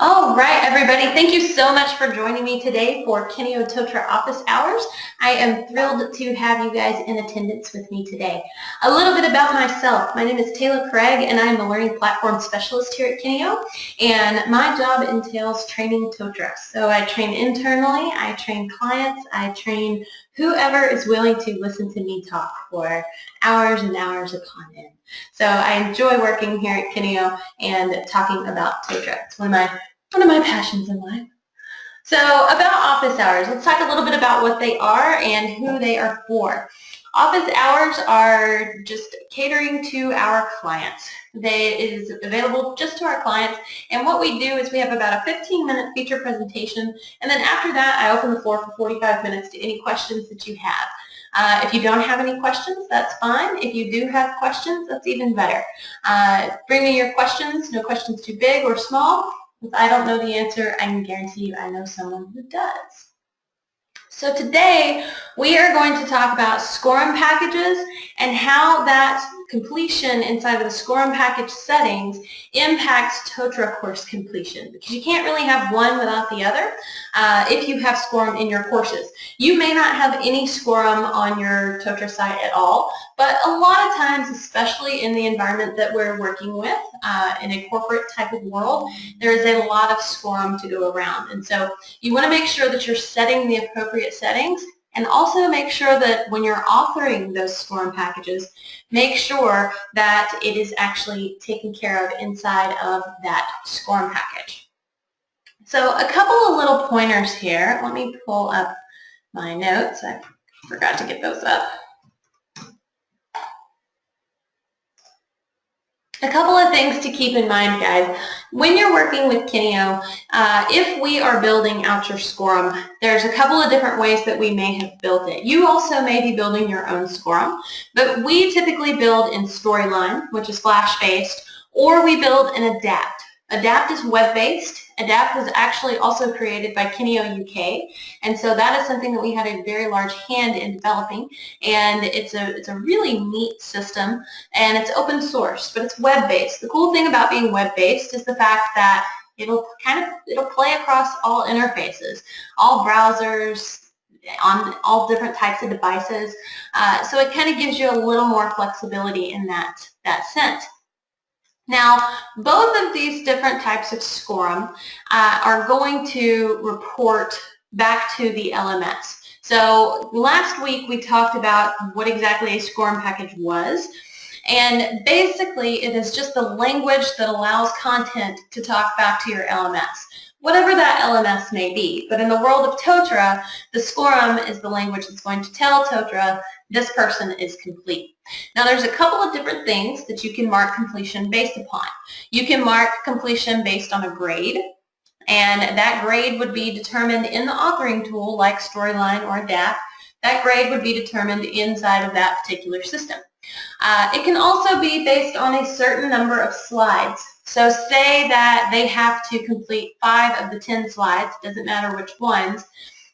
All right, everybody. Thank you so much for joining me today for Kineo Totara office hours. I am thrilled to have you guys in attendance with me today. A little bit about myself. My name is Taylor Craig, and I am the Learning Platform Specialist here at Kineo. And my job entails training Totara. So I train internally, I train clients, I train whoever is willing to listen to me talk for hours and hours upon end. So I enjoy working here at Kineo and talking about Totara. It's one of my passions in life. So about office hours, let's talk a little bit about what they are and who they are for. Office hours are just catering to our clients. It is available just to our clients, and what we do is we have about a 15-minute feature presentation, and then after that I open the floor for 45 minutes to any questions that you have. If you don't have any questions, that's fine. If you do have questions, that's even better. Bring me your questions, no questions too big or small. If I don't know the answer, I can guarantee you I know someone who does. So today we are going to talk about SCORM packages and how that completion inside of the SCORM package settings impacts Totara course completion, because you can't really have one without the other if you have SCORM in your courses. You may not have any SCORM on your Totara site at all, but a lot of times, especially in the environment that we're working with, in a corporate type of world, there is a lot of SCORM to go around. And so you want to make sure that you're setting the appropriate settings, and also make sure that when you're authoring those SCORM packages, make sure that it is actually taken care of inside of that SCORM package. So a couple of little pointers here. Let me pull up my notes. I forgot to get those up. A couple of things to keep in mind, guys. When you're working with Kineo, if we are building out your SCORM, there's a couple of different ways that we may have built it. You also may be building your own SCORM, but we typically build in Storyline, which is Flash-based, or we build in Adapt. Adapt is web-based. Adapt was actually also created by Kineo UK, and so that is something that we had a very large hand in developing, and it's a really neat system, and it's open source, but it's web-based. The cool thing about being web-based is the fact that it'll play across all interfaces, all browsers, on all different types of devices, so it kind of gives you a little more flexibility in that sense. Now, both of these different types of SCORM are going to report back to the LMS. So last week we talked about what exactly a SCORM package was, and basically it is just the language that allows content to talk back to your LMS, whatever that LMS may be. But in the world of Totara, the SCORM is the language that's going to tell Totara this person is complete. Now there's a couple of different things that you can mark completion based upon. You can mark completion based on a grade, and that grade would be determined in the authoring tool like Storyline or Adapt. That grade would be determined inside of that particular system. It can also be based on a certain number of slides. So say that they have to complete 5 of the 10 slides, doesn't matter which ones,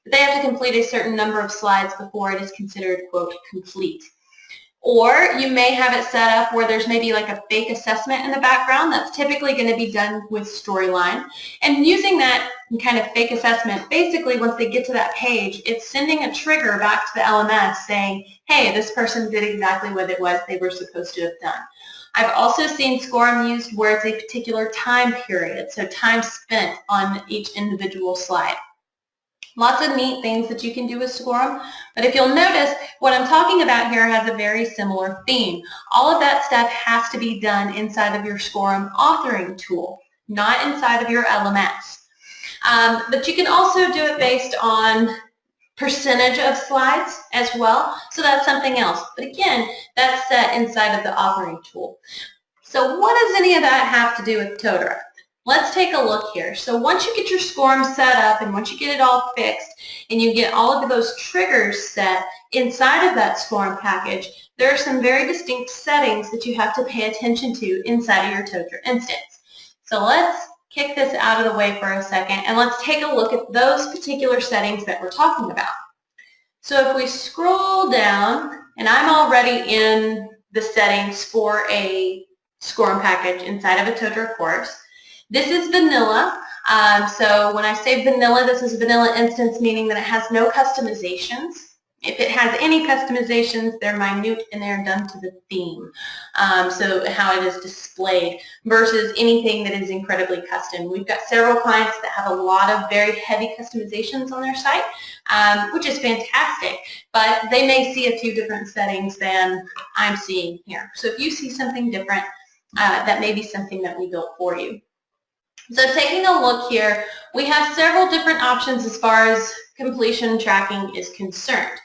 but they have to complete a certain number of slides before it is considered, quote, complete. Or you may have it set up where there's maybe like a fake assessment in the background that's typically going to be done with Storyline. And using that kind of fake assessment, basically once they get to that page, it's sending a trigger back to the LMS saying, hey, this person did exactly what it was they were supposed to have done. I've also seen SCORM used where it's a particular time period, so time spent on each individual slide. Lots of neat things that you can do with SCORM, but if you'll notice, what I'm talking about here has a very similar theme. All of that stuff has to be done inside of your SCORM authoring tool, not inside of your LMS. But you can also do it based on percentage of slides as well, so that's something else. But again, that's set inside of the authoring tool. So what does any of that have to do with Totara? Let's take a look here. So once you get your SCORM set up and once you get it all fixed and you get all of those triggers set inside of that SCORM package, there are some very distinct settings that you have to pay attention to inside of your Totara instance. So let's kick this out of the way for a second and let's take a look at those particular settings that we're talking about. So if we scroll down, and I'm already in the settings for a SCORM package inside of a Totara course. This is vanilla. So when I say vanilla, this is a vanilla instance, meaning that it has no customizations. If it has any customizations, they're minute and they're done to the theme, so how it is displayed, versus anything that is incredibly custom. We've got several clients that have a lot of very heavy customizations on their site, which is fantastic, but they may see a few different settings than I'm seeing here. So if you see something different, that may be something that we built for you. So taking a look here, we have several different options as far as completion tracking is concerned.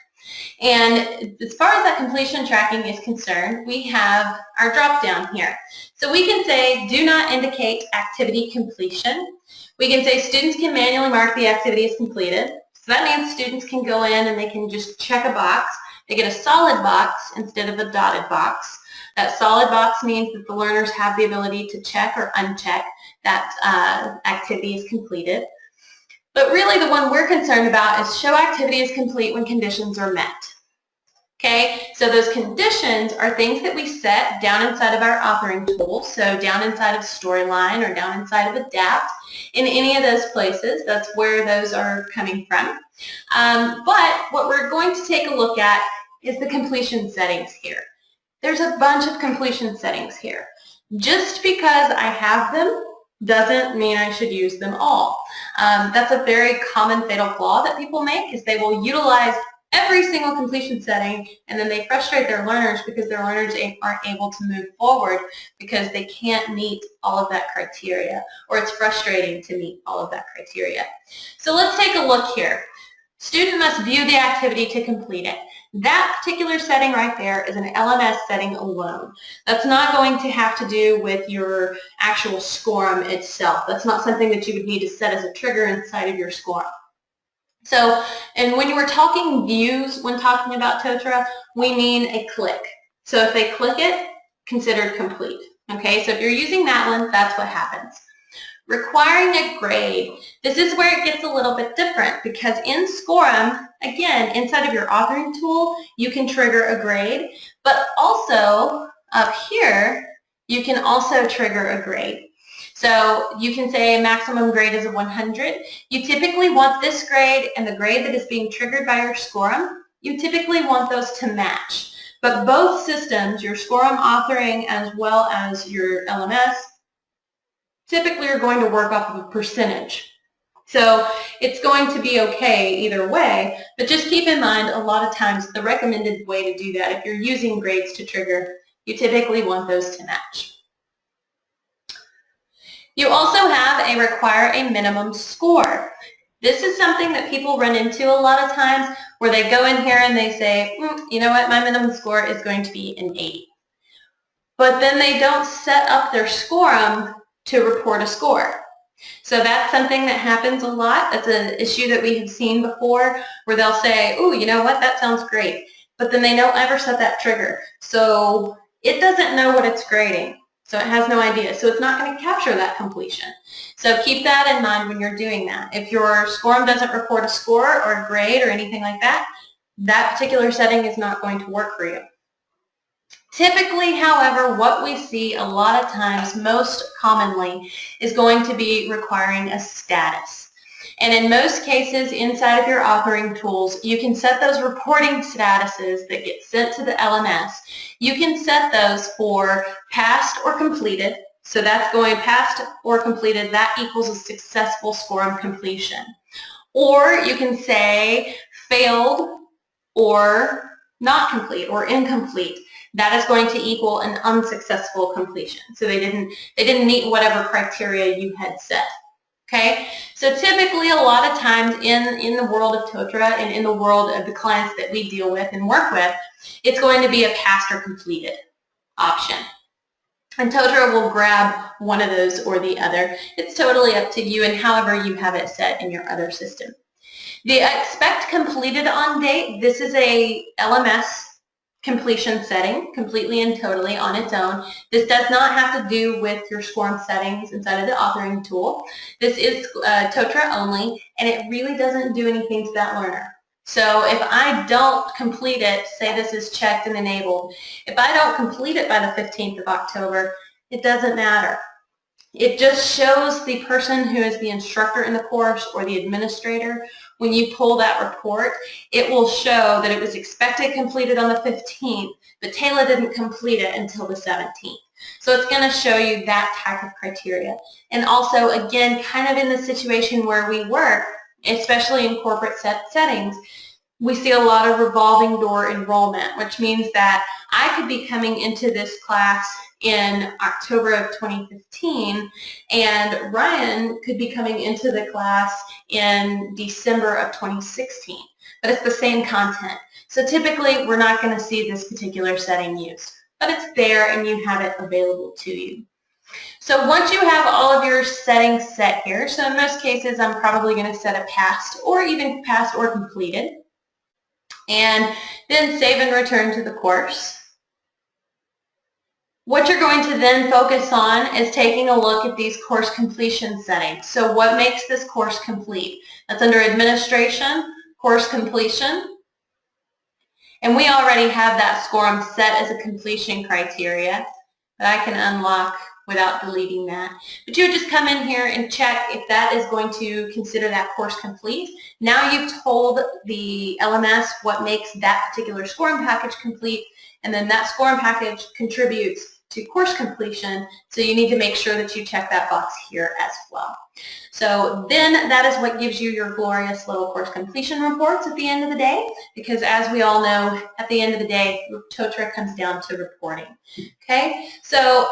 And as far as that completion tracking is concerned, we have our drop down here. So we can say do not indicate activity completion. We can say students can manually mark the activity as completed. So that means students can go in and they can just check a box. They get a solid box instead of a dotted box. That solid box means that the learners have the ability to check or uncheck that activity is completed. But really the one we're concerned about is show activity is complete when conditions are met. Okay, so those conditions are things that we set down inside of our authoring tool, so down inside of Storyline or down inside of Adapt. In any of those places, that's where those are coming from. But what we're going to take a look at is the completion settings here. There's a bunch of completion settings here. Just because I have them doesn't mean I should use them all. That's a very common fatal flaw that people make, is they will utilize every single completion setting and then they frustrate their learners because their learners aren't able to move forward because they can't meet all of that criteria, or it's frustrating to meet all of that criteria. So let's take a look here. Student must view the activity to complete it. That particular setting right there is an LMS setting alone. That's not going to have to do with your actual SCORM itself. That's not something that you would need to set as a trigger inside of your SCORM. So, and when you were talking views, when talking about Totara, we mean a click. So if they click it, considered complete. Okay, so if you're using that one, that's what happens. Requiring a grade. This is where it gets a little bit different, because in SCORM, again, inside of your authoring tool, you can trigger a grade, but also up here, you can also trigger a grade. So you can say maximum grade is a 100. You typically want this grade and the grade that is being triggered by your SCORM, you typically want those to match. But both systems, your SCORM authoring as well as your LMS, typically are going to work off of a percentage. So it's going to be okay either way, but just keep in mind a lot of times the recommended way to do that, if you're using grades to trigger, you typically want those to match. You also have a require a minimum score. This is something that people run into a lot of times where they go in here and they say, you know what, my minimum score is going to be an 80. But then they don't set up their SCORM to report a score. So that's something that happens a lot. That's an issue that we have seen before where they'll say, oh, you know what, that sounds great. But then they don't ever set that trigger. So it doesn't know what it's grading. So it has no idea. So it's not going to capture that completion. So keep that in mind when you're doing that. If your SCORM doesn't report a score or a grade or anything like that, that particular setting is not going to work for you. Typically, however, what we see a lot of times, most commonly, is going to be requiring a status. And in most cases, inside of your authoring tools, you can set those reporting statuses that get sent to the LMS. You can set those for passed or completed. So that's going passed or completed. That equals a successful SCORM completion. Or you can say failed or not complete or incomplete. That is going to equal an unsuccessful completion. So they didn't meet whatever criteria you had set. Okay, so typically a lot of times in the world of Totara and in the world of the clients that we deal with and work with, it's going to be a passed or completed option. And Totara will grab one of those or the other. It's totally up to you and however you have it set in your other system. The expect completed on date, this is a LMS completion setting, completely and totally on its own. This does not have to do with your SCORM settings inside of the authoring tool. This is Totara only, and it really doesn't do anything to that learner. So if I don't complete it, say this is checked and enabled, if I don't complete it by the 15th of October, it doesn't matter. It just shows the person who is the instructor in the course or the administrator. When you pull that report, it will show that it was expected completed on the 15th, but Taylor didn't complete it until the 17th. So it's going to show you that type of criteria. And also, again, kind of in the situation where we work, especially in corporate settings, we see a lot of revolving door enrollment, which means that I could be coming into this class in October of 2015, and Ryan could be coming into the class in December of 2016, but it's the same content. So typically, we're not going to see this particular setting used, but it's there and you have it available to you. So once you have all of your settings set here, so in most cases, I'm probably going to set a past or even past or completed, and then save and return to the course. What you're going to then focus on is taking a look at these course completion settings. So what makes this course complete? That's under administration, course completion. And we already have that SCORM set as a completion criteria that I can unlock without deleting that. But you would just come in here and check if that is going to consider that course complete. Now you've told the LMS what makes that particular SCORM package complete, and then that SCORM package contributes to course completion, so you need to make sure that you check that box here as well. So then that is what gives you your glorious little course completion reports at the end of the day, because as we all know, at the end of the day, Totara comes down to reporting. Okay, so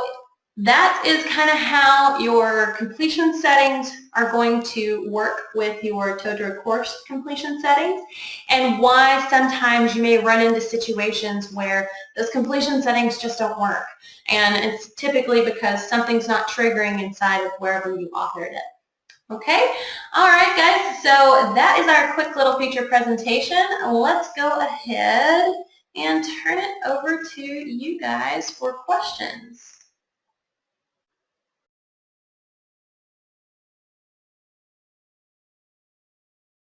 that is kind of how your completion settings are going to work with your Totara course completion settings, and why sometimes you may run into situations where those completion settings just don't work. And it's typically because something's not triggering inside of wherever you authored it. Okay? All right, guys. So that is our quick little feature presentation. Let's go ahead and turn it over to you guys for questions.